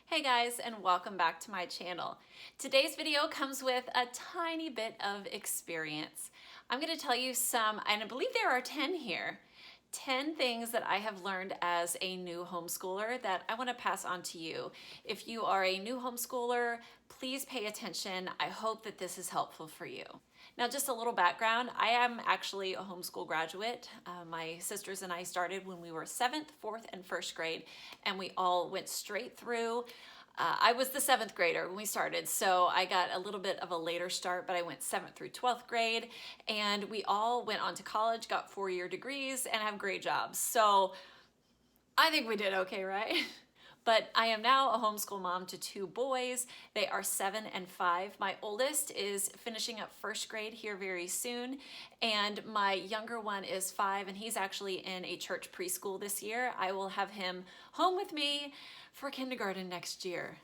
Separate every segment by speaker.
Speaker 1: Hey guys, and welcome back to my channel. Today's video comes with a tiny bit of experience. I'm going to tell you some, and I believe there are 10 here, 10 things that I have learned as a new homeschooler that I want to pass on to you. If you are a new homeschooler, please pay attention. I hope that this is helpful for you. Now, just a little background, I am actually a homeschool graduate. My sisters and I started when we were 7th, 4th, and 1st grade, and we all went straight through. I was the 7th grader when we started, so I got a little bit of a later start, but I went 7th through 12th grade, and we all went on to college, got 4-year degrees, and have great jobs. So I think we did okay, right? But I am now a homeschool mom to 2 boys. They are 7 and 5. My oldest is finishing up 1st grade here very soon, and my younger one is 5, and he's actually in a church preschool this year. I will have him home with me for kindergarten next year.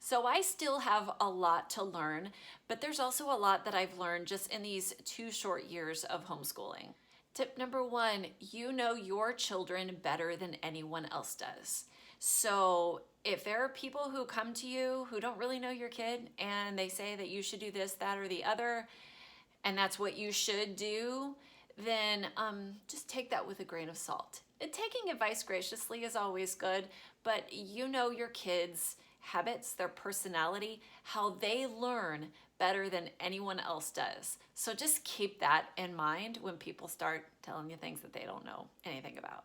Speaker 1: So I still have a lot to learn, but there's also a lot that I've learned just in these 2 short years of homeschooling. Tip number 1, you know your children better than anyone else does. So if there are people who come to you who don't really know your kid and they say that you should do this, that, or the other, and that's what you should do, then just take that with a grain of salt. Taking advice graciously is always good, but you know your kids' habits, their personality, how they learn better than anyone else does. So just keep that in mind when people start telling you things that they don't know anything about.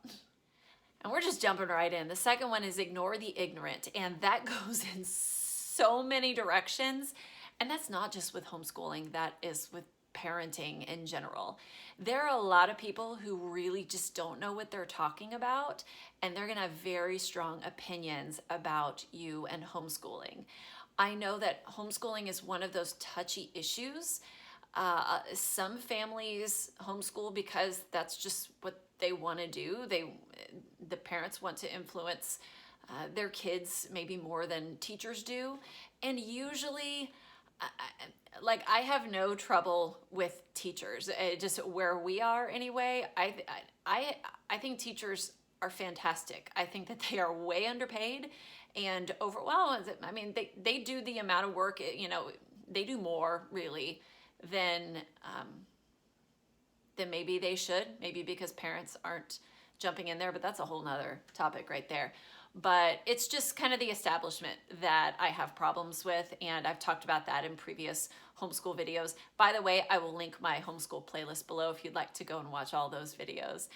Speaker 1: And we're just jumping right in. The second one is ignore the ignorant, and that goes in so many directions. And that's not just with homeschooling, that is with parenting in general. There are a lot of people who really just don't know what they're talking about, and they're gonna have very strong opinions about you and homeschooling. I know that homeschooling is one of those touchy issues. Some families homeschool because that's just what they want to do. The parents want to influence their kids maybe more than teachers do, and usually I have no trouble with teachers, just where we are anyway. I think teachers are fantastic. I think that they are way underpaid and I mean, they do the amount of work, they do more really than maybe they should, maybe because parents aren't jumping in there, but that's a whole nother topic right there. But it's just kind of the establishment that I have problems with, and I've talked about that in previous homeschool videos. By the way, I will link my homeschool playlist below if you'd like to go and watch all those videos.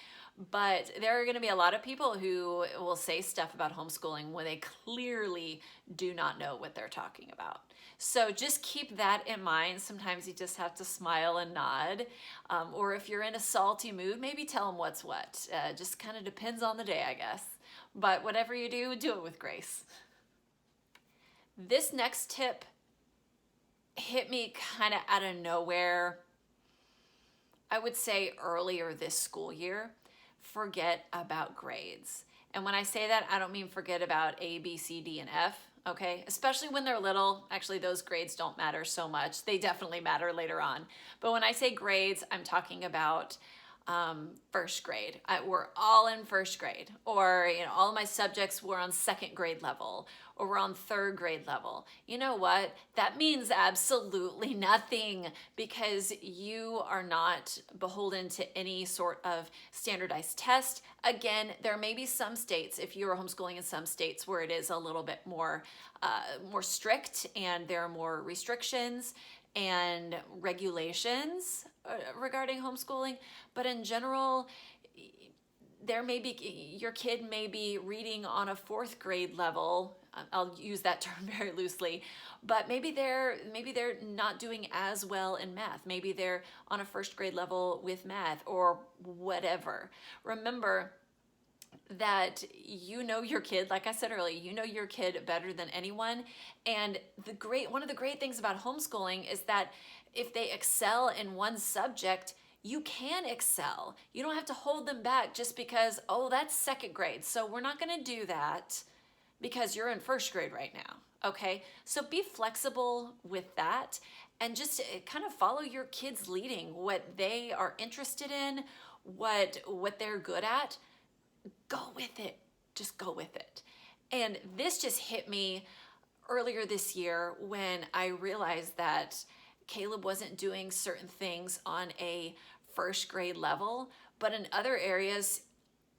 Speaker 1: But there are going to be a lot of people who will say stuff about homeschooling when they clearly do not know what they're talking about. So just keep that in mind. Sometimes you just have to smile and nod. Or if you're in a salty mood, maybe tell them what's what. Just kind of depends on the day, I guess. But whatever you do it with grace. This next tip hit me kind of out of nowhere. I would say earlier this school year. Forget about grades. And when I say that, I don't mean forget about A, B, C, D, and F, okay? Especially when they're little. Actually, those grades don't matter so much. They definitely matter later on. But when I say grades, I'm talking about 1st grade. We're all in 1st grade, or all of my subjects were on 2nd grade level, or we're on 3rd grade level. You know what? That means absolutely nothing, because you are not beholden to any sort of standardized test. Again, there may be some states, if you're homeschooling in some states, where it is a little bit more strict, and there are more restrictions and regulations regarding homeschooling, but in general, your kid may be reading on a 4th grade level. I'll use that term very loosely, but maybe they're not doing as well in math. Maybe they're on a 1st grade level with math or whatever. Remember that you know your kid, like I said earlier, you know your kid better than anyone. And one of the great things about homeschooling is that if they excel in one subject, you can excel. You don't have to hold them back just because, oh, that's 2nd grade, so we're not going to do that because you're in 1st grade right now, okay? So be flexible with that and just kind of follow your kids' leading, what they are interested in, what they're good at. Go with it. Just go with it. And this just hit me earlier this year when I realized that Caleb wasn't doing certain things on a first grade level, but in other areas,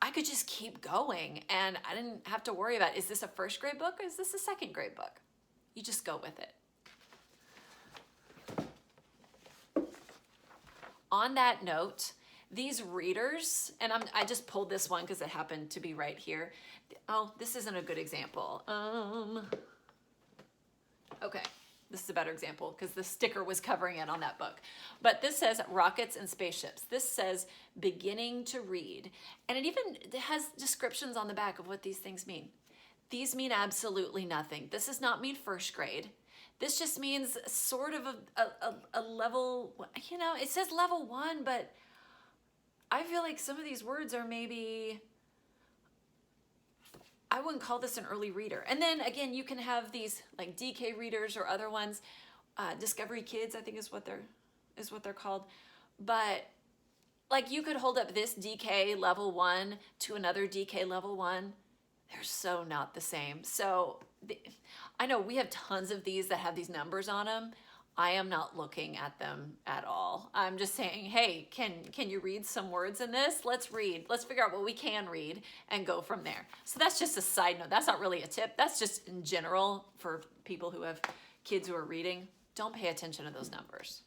Speaker 1: I could just keep going and I didn't have to worry about, is this a first grade book or is this a second grade book? You just go with it. On that note, these readers, and I just pulled this one because it happened to be right here. Oh, this isn't a good example. Okay, this is a better example because the sticker was covering it on that book. But this says rockets and spaceships. This says beginning to read. And it even has descriptions on the back of what these things mean. These mean absolutely nothing. This does not mean first grade. This just means sort of a level, you know, it says level 1, but I feel like some of these words are maybe, I wouldn't call this an early reader. And then again, you can have these like DK readers or other ones, Discovery Kids, I think is what they're called. But like you could hold up this DK level 1 to another DK level 1. They're so not the same. So I know we have tons of these that have these numbers on them. I am not looking at them at all. I'm just saying, hey, can you read some words in this? Let's read. Let's figure out what we can read and go from there. So that's just a side note. That's not really a tip. That's just in general for people who have kids who are reading. Don't pay attention to those numbers.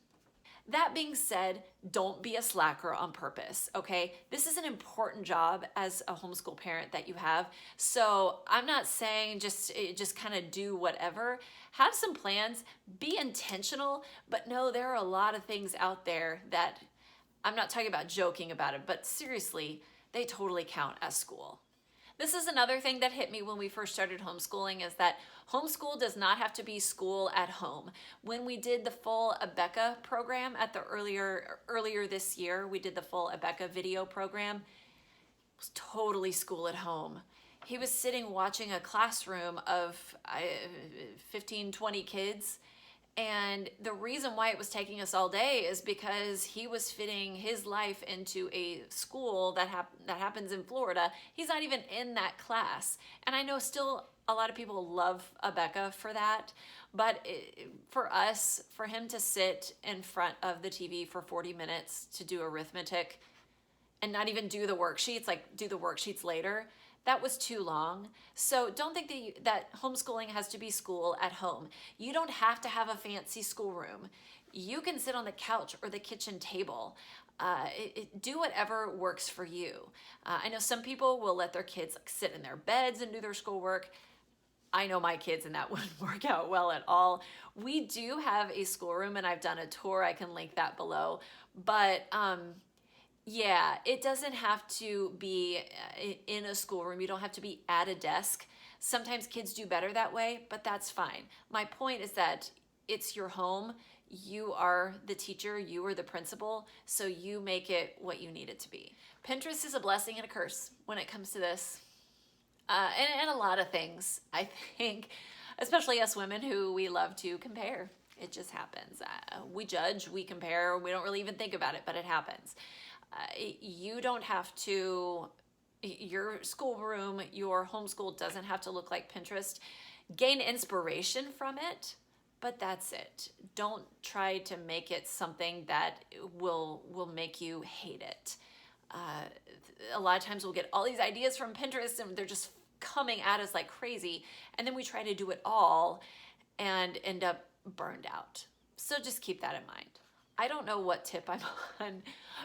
Speaker 1: That being said, don't be a slacker on purpose, okay? This is an important job as a homeschool parent that you have. So I'm not saying just kind of do whatever. Have some plans, be intentional, but no, there are a lot of things out there that I'm not talking about joking about it, but seriously, they totally count as school. This is another thing that hit me when we first started homeschooling is that homeschool does not have to be school at home. When we did the full Abeka program at the earlier this year, we did the full Abeka video program. It was totally school at home. He was sitting watching a classroom of 15, 20 kids. And the reason why it was taking us all day is because he was fitting his life into a school that happens in Florida. He's not even in that class. And I know still a lot of people love Abeka for that. But for us, for him to sit in front of the TV for 40 minutes to do arithmetic and not even do the worksheets, like do the worksheets later, that was too long. So don't think that homeschooling has to be school at home. You don't have to have a fancy schoolroom. You can sit on the couch or the kitchen table. Do whatever works for you. I know some people will let their kids sit in their beds and do their schoolwork. I know my kids and that wouldn't work out well at all. We do have a schoolroom and I've done a tour. I can link that below. But yeah, it doesn't have to be in a schoolroom. You don't have to be at a desk. Sometimes kids do better that way, but that's fine. My point is that it's your home. You are the teacher. You are the principal. So you make it what you need it to be. Pinterest is a blessing and a curse when it comes to this. And a lot of things, I think, especially us women who we love to compare. It just happens. We judge, we compare. We don't really even think about it, but it happens. You don't have to, your schoolroom, your homeschool doesn't have to look like Pinterest. Gain inspiration from it, but that's it. Don't try to make it something that will make you hate it. A lot of times we'll get all these ideas from Pinterest and they're just coming at us like crazy. And then we try to do it all and end up burned out. So just keep that in mind. I don't know what tip I'm on,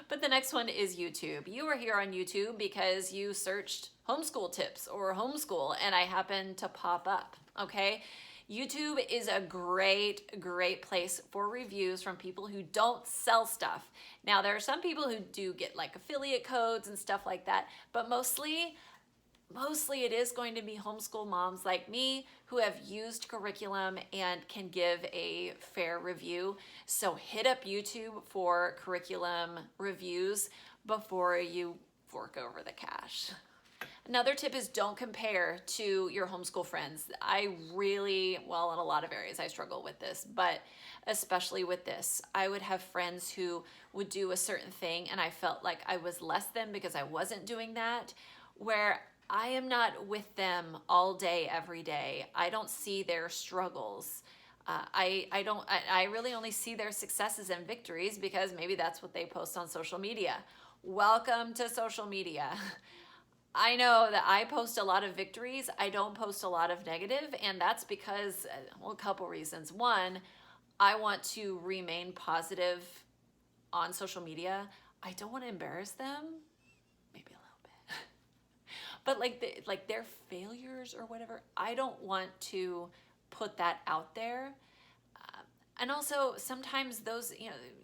Speaker 1: but the next one is YouTube. You are here on YouTube because you searched homeschool tips or homeschool and I happened to pop up, okay? YouTube is a great place for reviews from people who don't sell stuff. Now, there are some people who do get like affiliate codes and stuff like that, but mostly it is going to be homeschool moms like me who have used curriculum and can give a fair review. So hit up YouTube for curriculum reviews before you fork over the cash. Another tip is don't compare to your homeschool friends. I really, well, in a lot of areas I struggle with this, but especially with this, I would have friends who would do a certain thing and I felt like I was less than because I wasn't doing that, where I am not with them all day, every day. I don't see their struggles. I really only see their successes and victories because maybe that's what they post on social media. Welcome to social media. I know that I post a lot of victories. I don't post a lot of negative, and that's because, well, a couple reasons. One, I want to remain positive on social media. I don't want to embarrass them, maybe a little bit. But like their failures or whatever, I don't want to put that out there. And also sometimes those,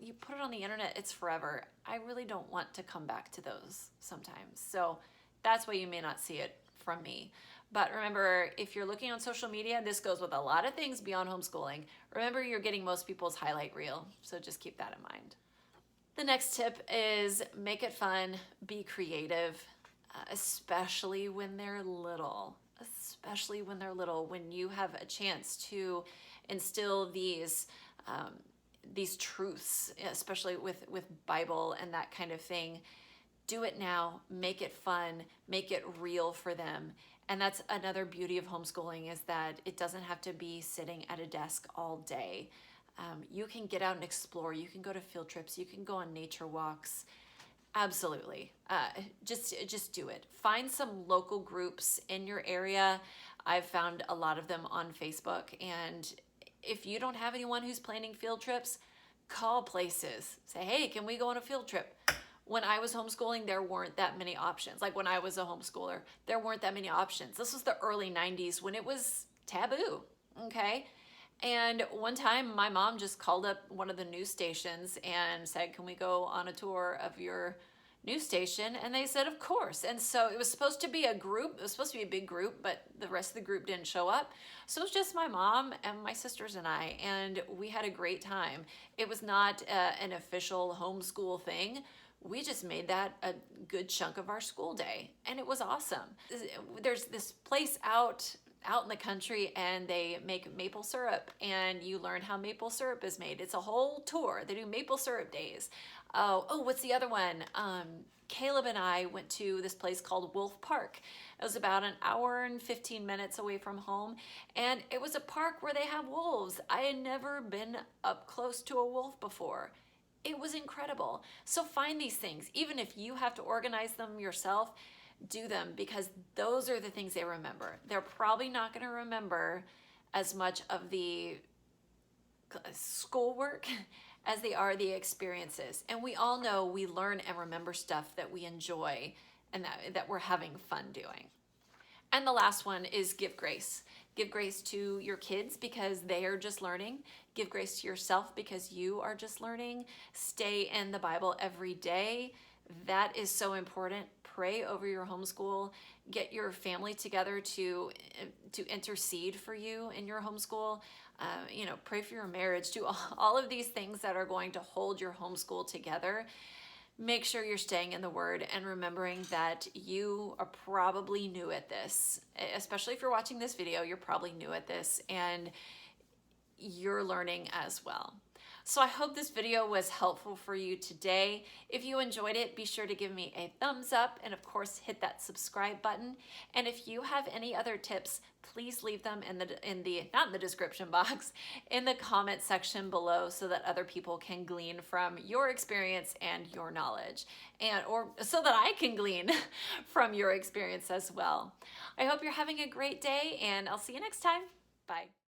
Speaker 1: you put it on the internet, it's forever. I really don't want to come back to those sometimes. So that's why you may not see it from me. But remember, if you're looking on social media, this goes with a lot of things beyond homeschooling. Remember, you're getting most people's highlight reel. So just keep that in mind. The next tip is make it fun, be creative, especially when they're little. Especially when they're little, when you have a chance to instill these truths, especially with Bible and that kind of thing. Do it now, make it fun, make it real for them. And that's another beauty of homeschooling, is that it doesn't have to be sitting at a desk all day. You can get out and explore, you can go to field trips, you can go on nature walks. Absolutely. Just do it. Find some local groups in your area. I've found a lot of them on Facebook, and if you don't have anyone who's planning field trips, call places. Say, hey, can we go on a field trip? When I was homeschooling, there weren't that many options. Like when I was a homeschooler, there weren't that many options. This was the early 90s when it was taboo, okay? And one time my mom just called up one of the news stations and said, can we go on a tour of your news station? And they said, of course. And so it was supposed to be a group. It was supposed to be a big group, but the rest of the group didn't show up. So it was just my mom and my sisters and I, and we had a great time. It was not an official homeschool thing. We just made that a good chunk of our school day, and it was awesome. There's this place out in the country, and they make maple syrup, and you learn how maple syrup is made. It's a whole tour. They do maple syrup days. Oh, what's the other one? Caleb and I went to this place called Wolf Park. It was about an hour and 15 minutes away from home, and it was a park where they have wolves. I had never been up close to a wolf before. It was incredible. So find these things. Even if you have to organize them yourself, do them, because those are the things they remember. They're probably not going to remember as much of the schoolwork as they are the experiences. And we all know we learn and remember stuff that we enjoy and that we're having fun doing. And the last one is give grace. Give grace to your kids because they are just learning. Give grace to yourself because you are just learning. Stay in the Bible every day. That is so important. Pray over your homeschool. Get your family together to intercede for you in your homeschool. Pray for your marriage. Do all of these things that are going to hold your homeschool together. Make sure you're staying in the Word and remembering that you are probably new at this. Especially if you're watching this video, you're probably new at this and you're learning as well. So I hope this video was helpful for you today. If you enjoyed it, be sure to give me a thumbs up and of course hit that subscribe button. And if you have any other tips, please leave them not in the description box, in the comment section below so that other people can glean from your experience and your knowledge, or so that I can glean from your experience as well. I hope you're having a great day, and I'll see you next time. Bye.